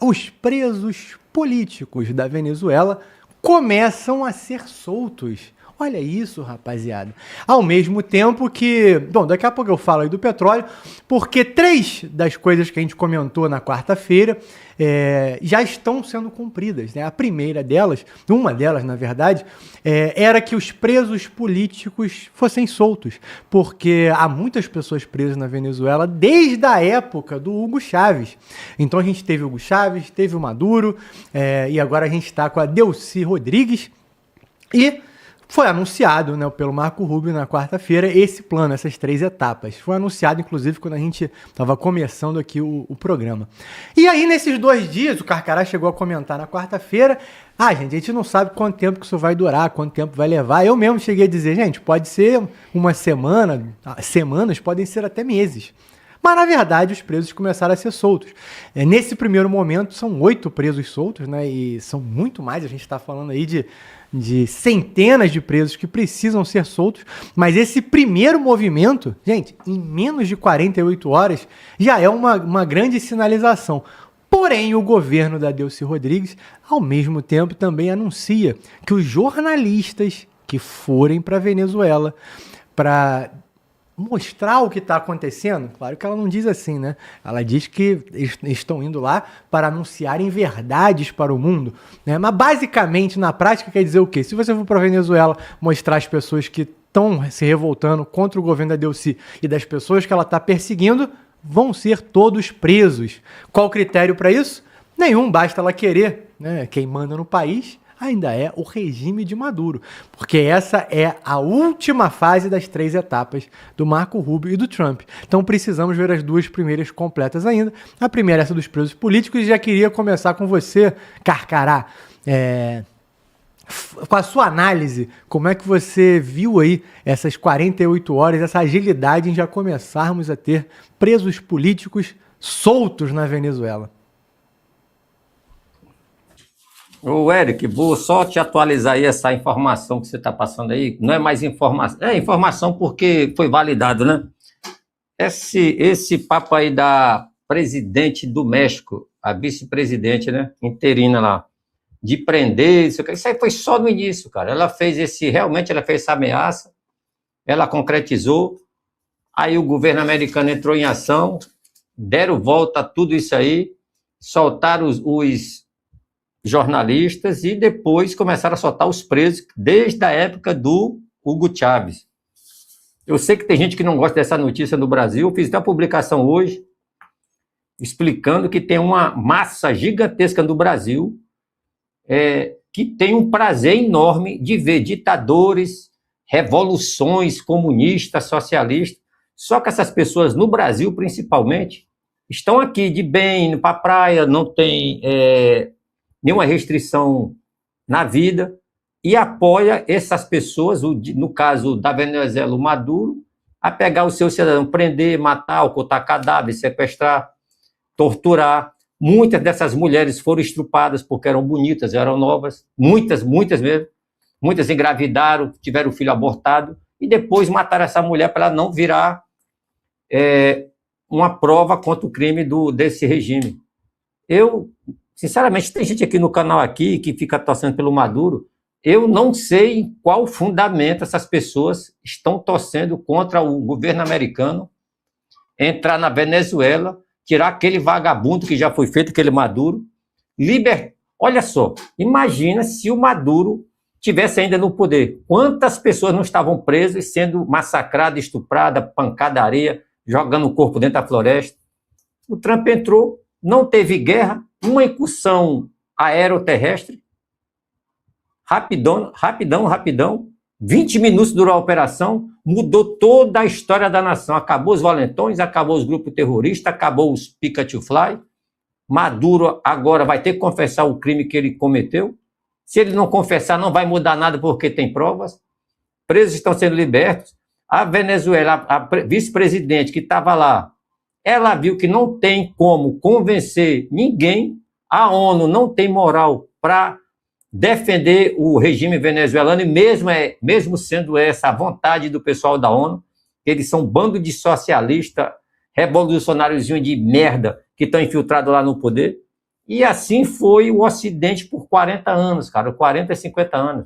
Os presos políticos da Venezuela começam a ser soltos. Olha isso, rapaziada. Ao mesmo tempo que... Bom, daqui a pouco eu falo aí do petróleo, porque 3 das coisas que a gente comentou na quarta-feira já estão sendo cumpridas, né? A primeira delas, uma delas, na verdade, era que os presos políticos fossem soltos, porque há muitas pessoas presas na Venezuela desde a época do Hugo Chávez. Então a gente teve o Hugo Chávez, teve o Maduro, e agora a gente está com a Delcy Rodrigues, e foi anunciado, né, pelo Marco Rubio na quarta-feira esse plano, essas 3 etapas. Foi anunciado, inclusive, quando a gente estava começando aqui o programa. E aí, nesses 2 dias, o Carcará chegou a comentar na quarta-feira: gente, a gente não sabe quanto tempo que isso vai durar, quanto tempo vai levar. Eu mesmo cheguei a dizer, gente, pode ser uma semana, semanas, podem ser até meses. Mas, na verdade, os presos começaram a ser soltos. Nesse primeiro momento, são 8 presos soltos, né? E são muito mais. A gente está falando aí de centenas de presos que precisam ser soltos. Mas esse primeiro movimento, gente, em menos de 48 horas, já é uma grande sinalização. Porém, o governo da Delcy Rodrigues, ao mesmo tempo, também anuncia que os jornalistas que forem para a Venezuela para mostrar o que está acontecendo, claro que ela não diz assim, né? Ela diz que estão indo lá para anunciarem verdades para o mundo, né? Mas basicamente, na prática, quer dizer o quê? Se você for para a Venezuela mostrar as pessoas que estão se revoltando contra o governo da Delcy e das pessoas que ela está perseguindo, vão ser todos presos. Qual o critério para isso? Nenhum, basta ela querer, né? Quem manda no país ainda é o regime de Maduro, porque essa é a última fase das 3 etapas do Marco Rubio e do Trump. Então precisamos ver as 2 primeiras completas ainda. A primeira é essa dos presos políticos, e já queria começar com você, Carcará, com a sua análise, como é que você viu aí essas 48 horas, essa agilidade em já começarmos a ter presos políticos soltos na Venezuela? Ô, Eric, vou só te atualizar aí essa informação que você está passando aí. Não é mais informação, é informação porque foi validado, né? Esse papo aí da presidente do México, a vice-presidente, né, interina lá, de prender, isso aí foi só no início, cara. Realmente ela fez essa ameaça, ela concretizou, aí o governo americano entrou em ação, deram volta a tudo isso aí, soltaram os jornalistas e depois começaram a soltar os presos desde a época do Hugo Chávez. Eu sei que tem gente que não gosta dessa notícia no Brasil. Eu fiz até uma publicação hoje explicando que tem uma massa gigantesca no Brasil que tem um prazer enorme de ver ditadores, revoluções comunistas, socialistas. Só que essas pessoas no Brasil, principalmente, estão aqui de bem, indo para a praia, não tem nenhuma restrição na vida, e apoia essas pessoas, no caso da Venezuela, o Maduro, a pegar o seu cidadão, prender, matar, ocultar cadáver, sequestrar, torturar. Muitas dessas mulheres foram estrupadas porque eram bonitas, eram novas, muitas mesmo. Muitas engravidaram, tiveram o filho abortado, e depois mataram essa mulher para ela não virar uma prova contra o crime desse regime. Eu, sinceramente, tem gente aqui no canal aqui que fica torcendo pelo Maduro. Eu não sei em qual fundamento essas pessoas estão torcendo contra o governo americano entrar na Venezuela, tirar aquele vagabundo que já foi feito, aquele Maduro, Olha só, imagina se o Maduro tivesse ainda no poder. Quantas pessoas não estavam presas, sendo massacradas, estupradas, pancadaria, jogando o corpo dentro da floresta? O Trump entrou, não teve guerra, uma incursão aeroterrestre, rapidão, 20 minutos durou a operação, mudou toda a história da nação. Acabou os valentões, acabou os grupos terroristas, acabou os Pikachu Fly. Maduro agora vai ter que confessar o crime que ele cometeu. Se ele não confessar, não vai mudar nada porque tem provas. Presos estão sendo libertos. A Venezuela, a vice-presidente que estava lá, ela viu que não tem como convencer ninguém. A ONU não tem moral para defender o regime venezuelano, e mesmo sendo essa a vontade do pessoal da ONU, eles são um bando de socialistas, revolucionáriozinhos de merda, que estão infiltrados lá no poder. E assim foi o Ocidente por 40 anos, cara, 40 e 50 anos.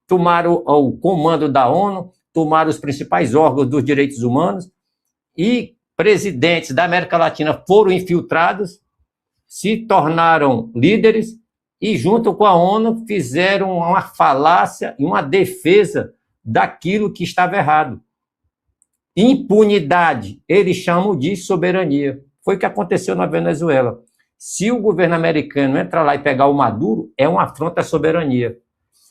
Tomaram o comando da ONU, tomaram os principais órgãos dos direitos humanos e presidentes da América Latina foram infiltrados, se tornaram líderes e, junto com a ONU, fizeram uma falácia e uma defesa daquilo que estava errado. Impunidade, eles chamam de soberania. Foi o que aconteceu na Venezuela. Se o governo americano entrar lá e pegar o Maduro, é uma afronta à soberania.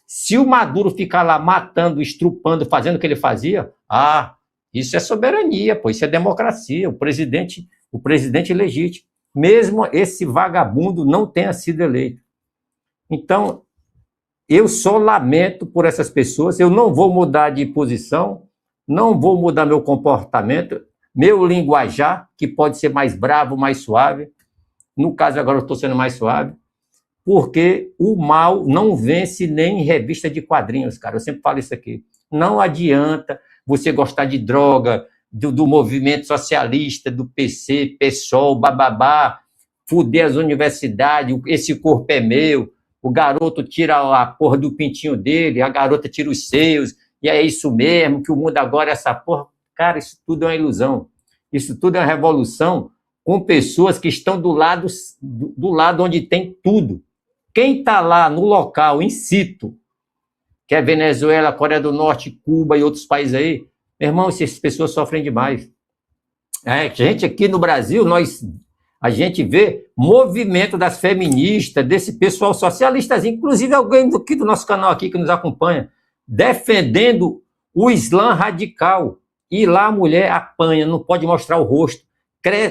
Se o Maduro ficar lá matando, estrupando, fazendo o que ele fazia, isso é soberania, pô, isso é democracia, o presidente legítimo, mesmo esse vagabundo não tenha sido eleito. Então, eu só lamento por essas pessoas, eu não vou mudar de posição, não vou mudar meu comportamento, meu linguajar, que pode ser mais bravo, mais suave. No caso, agora eu estou sendo mais suave, porque o mal não vence nem em revista de quadrinhos, cara. Eu sempre falo isso aqui. Não adianta você gostar de droga, do movimento socialista, do PC, PSOL, bababá, fuder as universidades, esse corpo é meu, o garoto tira a porra do pintinho dele, a garota tira os seios, e é isso mesmo, que o mundo agora é essa porra. Cara, isso tudo é uma ilusão. Isso tudo é uma revolução com pessoas que estão do lado onde tem tudo. Quem está lá no local, in situ, que é Venezuela, Coreia do Norte, Cuba e outros países aí, meu irmão, essas pessoas sofrem demais. A gente aqui no Brasil, a gente vê movimento das feministas, desse pessoal socialista, inclusive alguém aqui do nosso canal aqui que nos acompanha, defendendo o Islã radical. E lá a mulher apanha, não pode mostrar o rosto.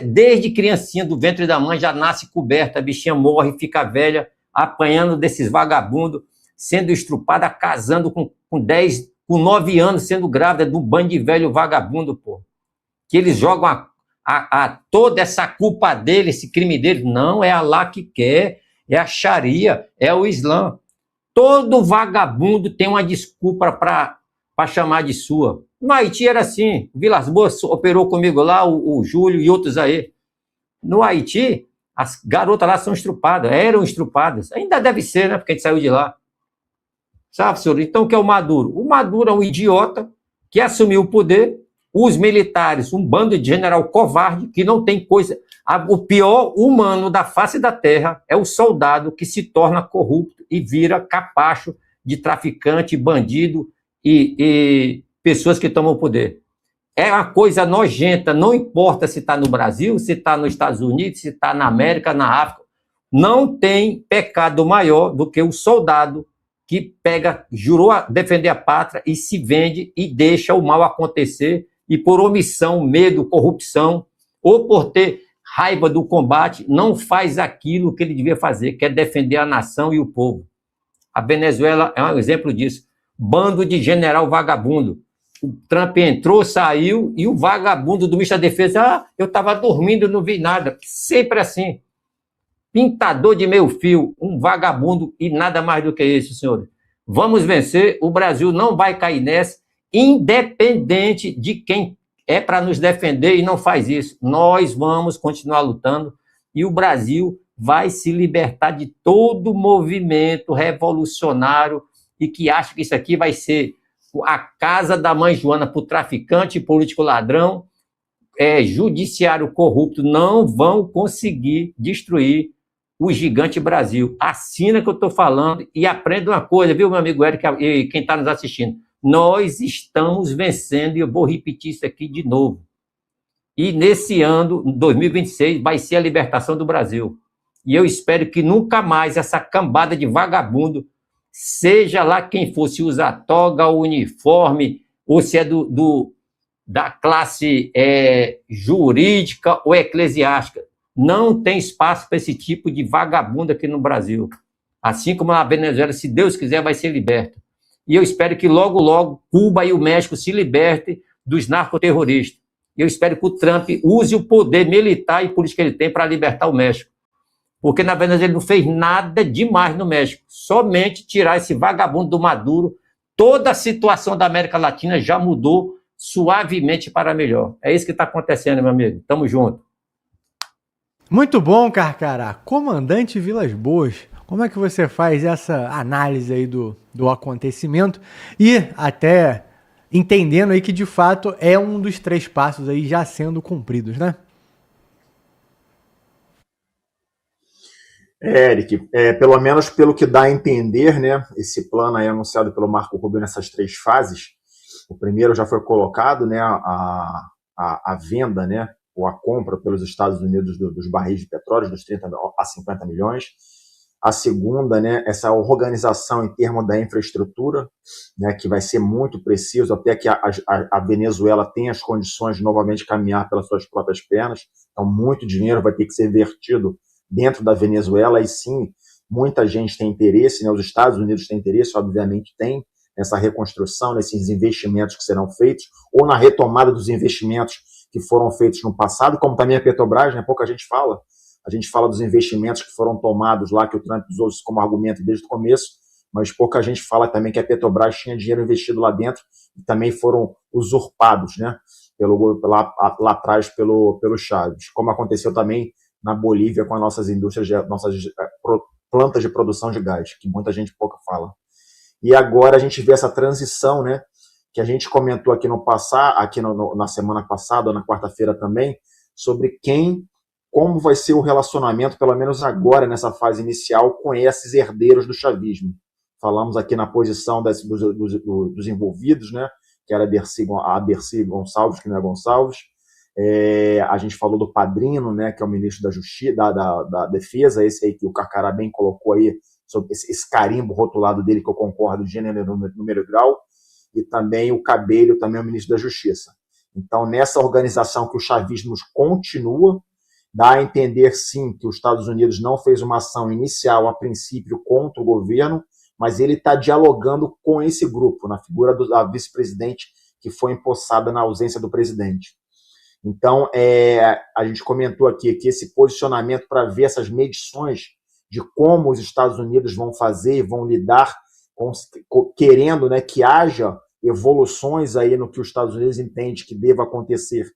Desde criancinha do ventre da mãe já nasce coberta, a bichinha morre, fica velha, apanhando desses vagabundos, sendo estrupada, casando com 9 anos, sendo grávida do bando de velho vagabundo, pô. Que eles jogam toda essa culpa dele, esse crime dele. Não, é Allah que quer, é a Sharia, é o Islã. Todo vagabundo tem uma desculpa para chamar de sua. No Haiti era assim, o Vilas Boas operou comigo lá, o Júlio e outros aí. No Haiti, as garotas lá são estrupadas, eram estrupadas. Ainda deve ser, né, porque a gente saiu de lá. Sabe, senhor? Então, o que é o Maduro? O Maduro é um idiota que assumiu o poder, os militares, um bando de general covarde, que não tem coisa... O pior humano da face da terra é o soldado que se torna corrupto e vira capacho de traficante, bandido e pessoas que tomam o poder. É uma coisa nojenta, não importa se está no Brasil, se está nos Estados Unidos, se está na América, na África. Não tem pecado maior do que o soldado que jurou defender a pátria e se vende e deixa o mal acontecer e por omissão, medo, corrupção, ou por ter raiva do combate, não faz aquilo que ele devia fazer, que é defender a nação e o povo. A Venezuela é um exemplo disso. Bando de general vagabundo. O Trump entrou, saiu, e o vagabundo do ministro da Defesa, eu estava dormindo, não vi nada. Sempre assim. Pintador de meio fio, um vagabundo e nada mais do que isso, senhores. Vamos vencer, o Brasil não vai cair nessa, independente de quem é para nos defender e não faz isso. Nós vamos continuar lutando e o Brasil vai se libertar de todo movimento revolucionário e que acha que isso aqui vai ser a casa da mãe Joana para o traficante, político ladrão, judiciário corrupto. Não vão conseguir destruir o gigante Brasil. Assina que eu estou falando e aprenda uma coisa, viu, meu amigo Eric, e quem está nos assistindo. Nós estamos vencendo, e eu vou repetir isso aqui de novo. E nesse ano, 2026, vai ser a libertação do Brasil. E eu espero que nunca mais essa cambada de vagabundo, seja lá quem for, se usa toga, uniforme, ou se é da classe jurídica ou eclesiástica, não tem espaço para esse tipo de vagabundo aqui no Brasil. Assim como a Venezuela, se Deus quiser, vai ser liberta. E eu espero que logo, logo, Cuba e o México se libertem dos narcoterroristas. Eu espero que o Trump use o poder militar e político que ele tem para libertar o México. Porque, na Venezuela, ele não fez nada demais no México. Somente tirar esse vagabundo do Maduro. Toda a situação da América Latina já mudou suavemente para melhor. É isso que está acontecendo, meu amigo. Tamo junto. Muito bom, Carcará. Comandante Vilas Boas, como é que você faz essa análise aí do acontecimento e até entendendo aí que de fato é um dos 3 passos aí já sendo cumpridos, né? Eric, pelo menos pelo que dá a entender, né, esse plano aí anunciado pelo Marco Rubio nessas 3 fases, o primeiro já foi colocado, né, a venda, né, ou a compra pelos Estados Unidos dos barris de petróleo, dos 30 a 50 milhões. A segunda, né, essa organização em termos da infraestrutura, né, que vai ser muito preciso até que a Venezuela tenha as condições de novamente caminhar pelas suas próprias pernas. Então, muito dinheiro vai ter que ser vertido dentro da Venezuela, e sim, muita gente tem interesse, né? Os Estados Unidos têm interesse, obviamente tem, nessa reconstrução, nesses investimentos que serão feitos, ou na retomada dos investimentos que foram feitos no passado, como também a Petrobras, né? Pouca gente fala. A gente fala dos investimentos que foram tomados lá, que o Trump usou isso como argumento desde o começo, mas pouca gente fala também que a Petrobras tinha dinheiro investido lá dentro e também foram usurpados, né? Lá atrás pelo Chaves, como aconteceu também na Bolívia com as nossas indústrias, nossas plantas de produção de gás, que muita gente pouco fala. E agora a gente vê essa transição, né, que a gente comentou aqui na semana passada, na quarta-feira também, sobre como vai ser o relacionamento, pelo menos agora, nessa fase inicial, com esses herdeiros do chavismo. Falamos aqui na posição dos envolvidos, né, que era a Dercy Gonçalves, que não é Gonçalves. A gente falou do Padrino, né, que é o ministro da Justiça, da Defesa, esse aí que o Carcará bem colocou aí, sobre esse carimbo rotulado dele, que eu concordo, gênero, número e grau, e também o Cabello, também é o ministro da Justiça. Então, nessa organização que o chavismo continua, dá a entender, sim, que os Estados Unidos não fez uma ação inicial, a princípio, contra o governo, mas ele está dialogando com esse grupo, na figura da vice-presidente, que foi empossada na ausência do presidente. Então, a gente comentou aqui que esse posicionamento para ver essas medições de como os Estados Unidos vão fazer e vão lidar, querendo, né, que haja evoluções aí no que os Estados Unidos entende que deva acontecer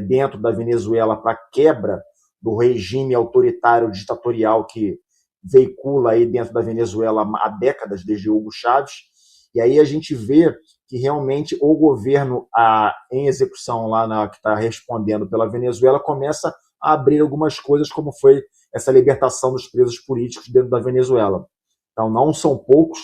dentro da Venezuela para a quebra do regime autoritário ditatorial que veicula aí dentro da Venezuela há décadas, desde Hugo Chávez. E aí a gente vê que realmente o governo em execução lá que está respondendo pela Venezuela começa a abrir algumas coisas, como foi essa libertação dos presos políticos dentro da Venezuela. Então, não são poucos.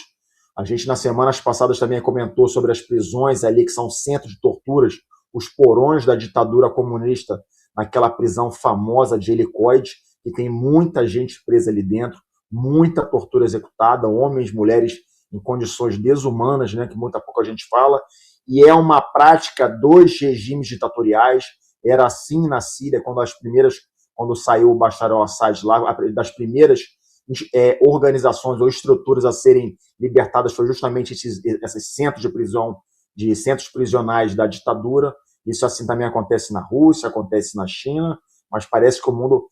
A gente, nas semanas passadas, também comentou sobre as prisões ali, que são centros de torturas, os porões da ditadura comunista, naquela prisão famosa de Helicoide, que tem muita gente presa ali dentro, muita tortura executada, homens, mulheres em condições desumanas, né, que muita pouca gente fala, e é uma prática dos regimes ditatoriais. Era assim na Síria, quando saiu o Bashar al-Assad lá, das primeiras organizações ou estruturas a serem libertadas foi justamente esses centros de prisão, de centros prisionais da ditadura. Isso assim também acontece na Rússia, acontece na China, mas parece que o mundo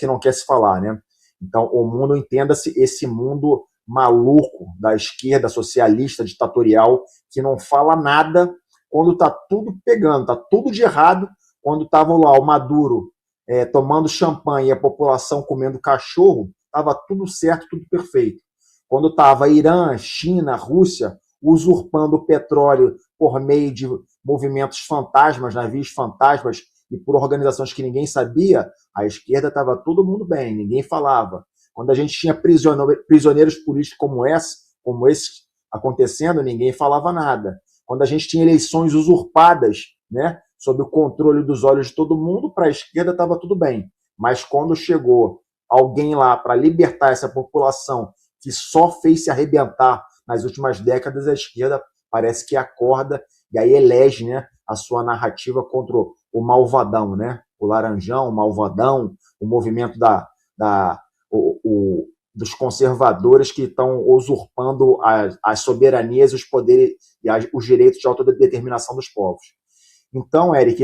não quer se falar, né? Então, o mundo, entenda-se, esse mundo maluco da esquerda socialista ditatorial que não fala nada quando está tudo pegando, está tudo de errado, quando estava lá o Maduro tomando champanhe e a população comendo cachorro, estava tudo certo, tudo perfeito. Quando estava Irã, China, Rússia usurpando o petróleo por meio de movimentos fantasmas, navios fantasmas e por organizações que ninguém sabia, a esquerda estava todo mundo bem, ninguém falava. Quando a gente tinha prisioneiros políticos como esse acontecendo, ninguém falava nada. Quando a gente tinha eleições usurpadas, né, sob o controle dos olhos de todo mundo, para a esquerda estava tudo bem. Mas quando chegou alguém lá para libertar essa população que só fez se arrebentar nas últimas décadas, a esquerda parece que acorda e aí elege, né, a sua narrativa contra o malvadão, né? O laranjão, o malvadão, o movimento dos conservadores que estão usurpando as soberanias, os poderes e os direitos de autodeterminação dos povos. Então, Eric,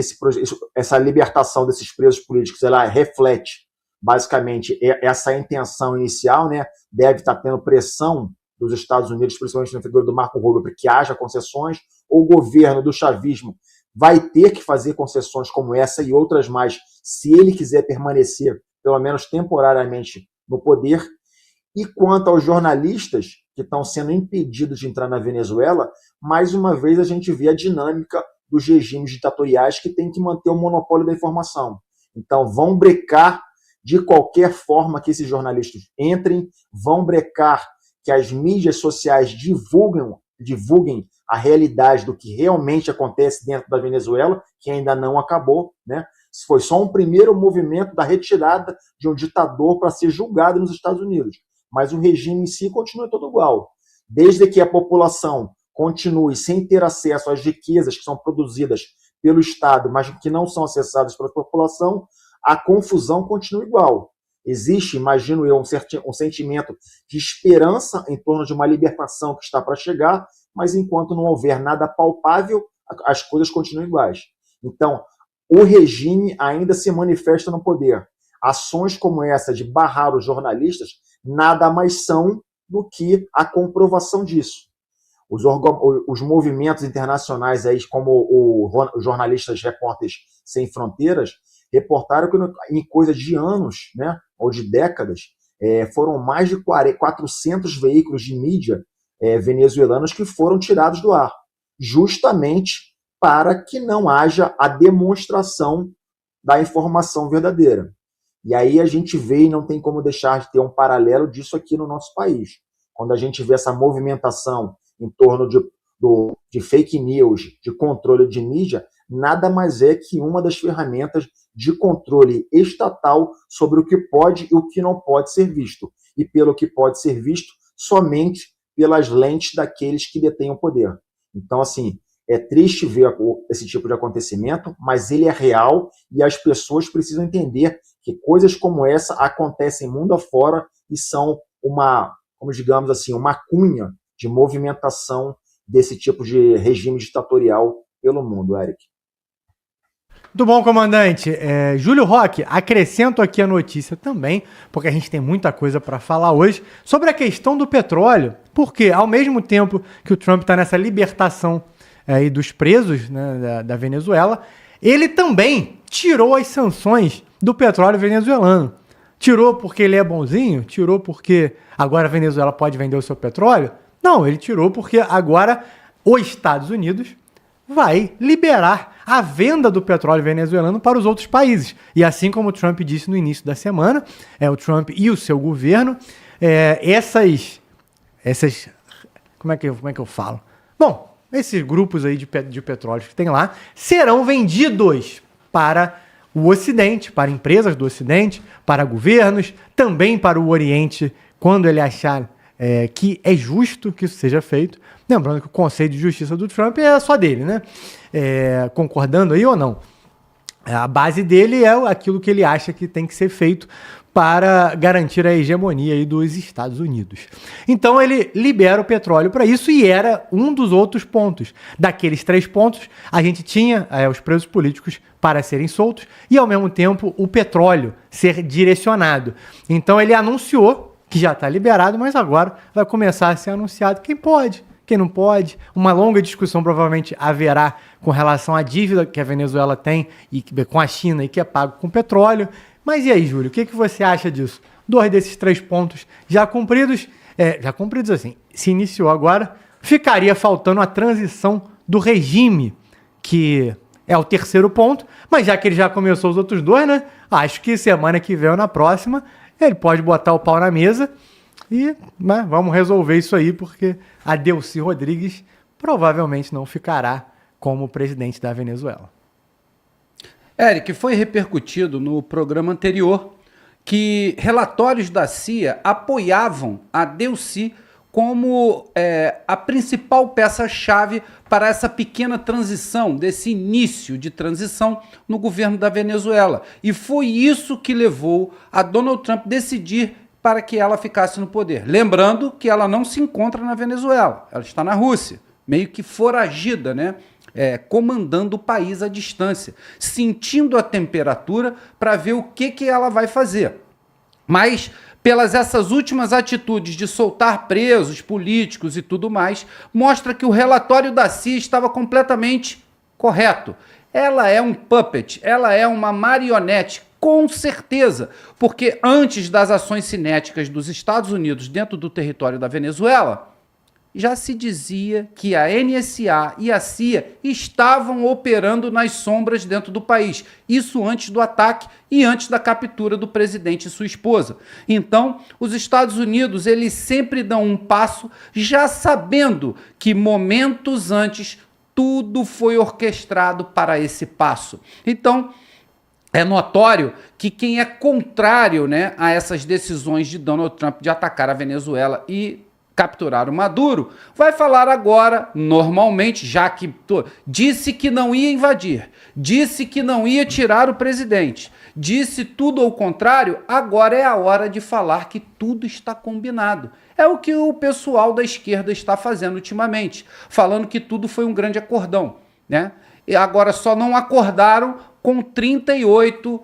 essa libertação desses presos políticos, ela reflete basicamente essa intenção inicial, né? Deve estar tendo pressão dos Estados Unidos, principalmente na figura do Marco Rubio, para que haja concessões. O governo do chavismo vai ter que fazer concessões como essa e outras mais, se ele quiser permanecer pelo menos temporariamente, no poder. E quanto aos jornalistas que estão sendo impedidos de entrar na Venezuela, mais uma vez a gente vê a dinâmica dos regimes ditatoriais que têm que manter o monopólio da informação. Então, vão brecar de qualquer forma que esses jornalistas entrem, vão brecar que as mídias sociais divulguem a realidade do que realmente acontece dentro da Venezuela, que ainda não acabou, né? Foi só um primeiro movimento da retirada de um ditador para ser julgado nos Estados Unidos. Mas o regime em si continua todo igual. Desde que a população continue sem ter acesso às riquezas que são produzidas pelo Estado, mas que não são acessadas pela população, a confusão continua igual. Existe, imagino eu, um sentimento de esperança em torno de uma libertação que está para chegar, mas enquanto não houver nada palpável, as coisas continuam iguais. Então, o regime ainda se manifesta no poder. Ações como essa de barrar os jornalistas nada mais são do que a comprovação disso. Os movimentos internacionais, aí, como os jornalistas Repórteres Sem Fronteiras, reportaram que em coisa de anos, né, ou de décadas, foram mais de 400 veículos de mídia venezuelanos que foram tirados do ar, justamente para que não haja a demonstração da informação verdadeira. E aí a gente vê, e não tem como deixar de ter um paralelo disso aqui no nosso país. Quando a gente vê essa movimentação em torno de fake news, de controle de mídia, nada mais é que uma das ferramentas de controle estatal sobre o que pode e o que não pode ser visto. E pelo que pode ser visto, somente pelas lentes daqueles que detêm o poder. Então, assim, é triste ver esse tipo de acontecimento, mas ele é real e as pessoas precisam entender que coisas como essa acontecem mundo afora e são como digamos assim, uma cunha de movimentação desse tipo de regime ditatorial pelo mundo, Eric. Muito bom, comandante. Júlio Roque, acrescento aqui a notícia também, porque a gente tem muita coisa para falar hoje, sobre a questão do petróleo, porque ao mesmo tempo que o Trump está nessa libertação aí dos presos, né, da Venezuela, ele também tirou as sanções do petróleo venezuelano. Tirou porque ele é bonzinho? Tirou porque agora a Venezuela pode vender o seu petróleo? Não, ele tirou porque agora os Estados Unidos vai liberar a venda do petróleo venezuelano para os outros países. E assim como o Trump disse no início da semana, o Trump e o seu governo, essas como é que eu falo? Bom, esses grupos aí de petróleo que tem lá serão vendidos para o Ocidente, para empresas do Ocidente, para governos, também para o Oriente, quando ele achar que é justo que isso seja feito. Lembrando que o conceito de justiça do Trump é só dele, né? Concordando aí ou não? A base dele é aquilo que ele acha que tem que ser feito para garantir a hegemonia aí dos Estados Unidos. Então ele libera o petróleo para isso e era um dos outros pontos. Daqueles 3 pontos, a gente tinha os presos políticos para serem soltos e, ao mesmo tempo, o petróleo ser direcionado. Então ele anunciou que já está liberado, mas agora vai começar a ser anunciado quem pode, quem não pode. Uma longa discussão provavelmente haverá com relação à dívida que a Venezuela tem com a China e que é pago com petróleo. Mas e aí, Júlio, o que você acha disso? 2 desses 3 pontos já cumpridos, assim, se iniciou agora, ficaria faltando a transição do regime, que é o terceiro ponto, mas já que ele já começou os outros 2, né? Acho que semana que vem ou na próxima, ele pode botar o pau na mesa e vamos resolver isso aí, porque a Delcy Rodrigues provavelmente não ficará como presidente da Venezuela. Eric, foi repercutido no programa anterior que relatórios da CIA apoiavam a Delcy como a principal peça-chave para essa pequena transição, desse início de transição no governo da Venezuela. E foi isso que levou a Donald Trump decidir para que ela ficasse no poder. Lembrando que ela não se encontra na Venezuela, ela está na Rússia, meio que foragida, né? Comandando o país à distância, sentindo a temperatura para ver o que ela vai fazer. Mas, pelas essas últimas atitudes de soltar presos políticos e tudo mais, mostra que o relatório da CIA estava completamente correto. Ela é um puppet, ela é uma marionete Com certeza, porque antes das ações cinéticas dos Estados Unidos dentro do território da Venezuela, já se dizia que a NSA e a CIA estavam operando nas sombras dentro do país. Isso antes do ataque e antes da captura do presidente e sua esposa. Então, os Estados Unidos, eles sempre dão um passo já sabendo que momentos antes tudo foi orquestrado para esse passo. Então, é notório que quem é contrário, né, a essas decisões de Donald Trump de atacar a Venezuela e capturar o Maduro, vai falar agora, normalmente, já que disse que não ia invadir, disse que não ia tirar o presidente, disse tudo ao contrário, agora é a hora de falar que tudo está combinado. É o que o pessoal da esquerda está fazendo ultimamente, falando que tudo foi um grande acordão, né? E agora só não acordaram com 38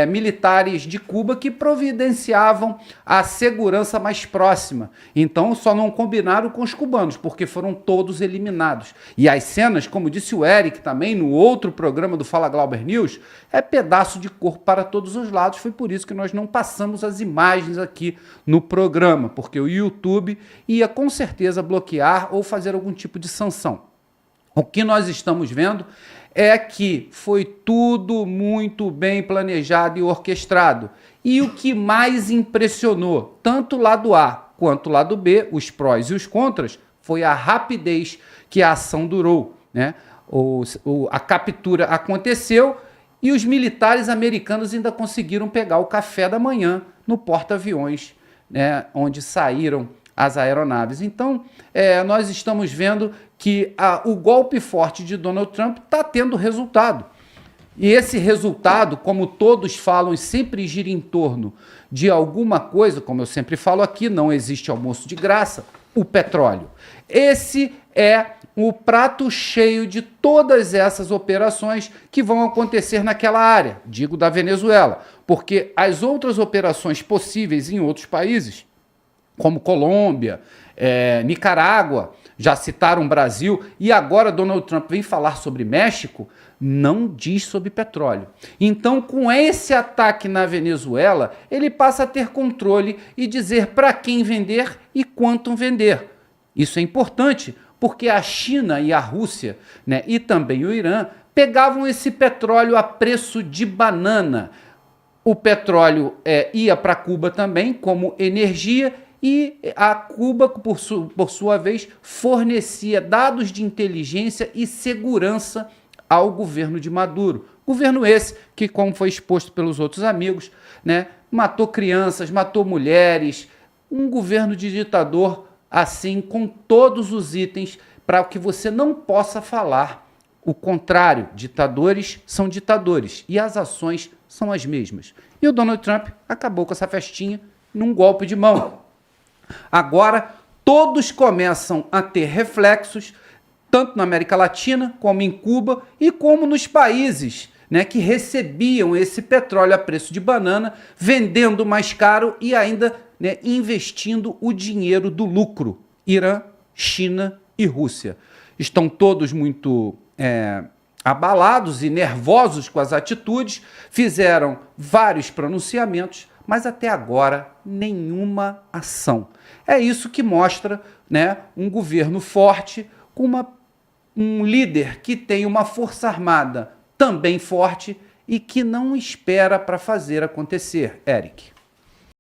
militares de Cuba que providenciavam a segurança mais próxima. Então só não combinaram com os cubanos, porque foram todos eliminados. E as cenas, como disse o Eric também no outro programa do Fala Glauber News, é pedaço de corpo para todos os lados. Foi por isso que nós não passamos as imagens aqui no programa, porque o YouTube ia com certeza bloquear ou fazer algum tipo de sanção. O que nós estamos vendo é que foi tudo muito bem planejado e orquestrado. E o que mais impressionou, tanto o lado A quanto o lado B, os prós e os contras, foi a rapidez que a ação durou, né? A captura aconteceu e os militares americanos ainda conseguiram pegar o café da manhã no porta-aviões, né, onde saíram as aeronaves. Então, nós estamos vendo que o golpe forte de Donald Trump está tendo resultado. E esse resultado, como todos falam, sempre gira em torno de alguma coisa, como eu sempre falo aqui, não existe almoço de graça, o petróleo. Esse é o prato cheio de todas essas operações que vão acontecer naquela área, digo da Venezuela, porque as outras operações possíveis em outros países, como Colômbia, Nicarágua, já citaram o Brasil, e agora Donald Trump vem falar sobre México, não diz sobre petróleo. Então, com esse ataque na Venezuela, ele passa a ter controle e dizer para quem vender e quanto vender. Isso é importante, porque a China e a Rússia, né, e também o Irã, pegavam esse petróleo a preço de banana. O petróleo ia para Cuba também como energia, e a Cuba, por sua vez, fornecia dados de inteligência e segurança ao governo de Maduro. Governo esse que, como foi exposto pelos outros amigos, né, matou crianças, matou mulheres, um governo de ditador assim, com todos os itens para que você não possa falar o contrário. Ditadores são ditadores e as ações são as mesmas. E o Donald Trump acabou com essa festinha num golpe de mão. Agora, todos começam a ter reflexos, tanto na América Latina, como em Cuba, e como nos países, né, que recebiam esse petróleo a preço de banana, vendendo mais caro e ainda, né, investindo o dinheiro do lucro. Irã, China e Rússia. Estão todos muito abalados e nervosos com as atitudes, fizeram vários pronunciamentos, mas até agora nenhuma ação. É isso que mostra, né, um governo forte, com um líder que tem uma força armada também forte e que não espera para fazer acontecer. Eric.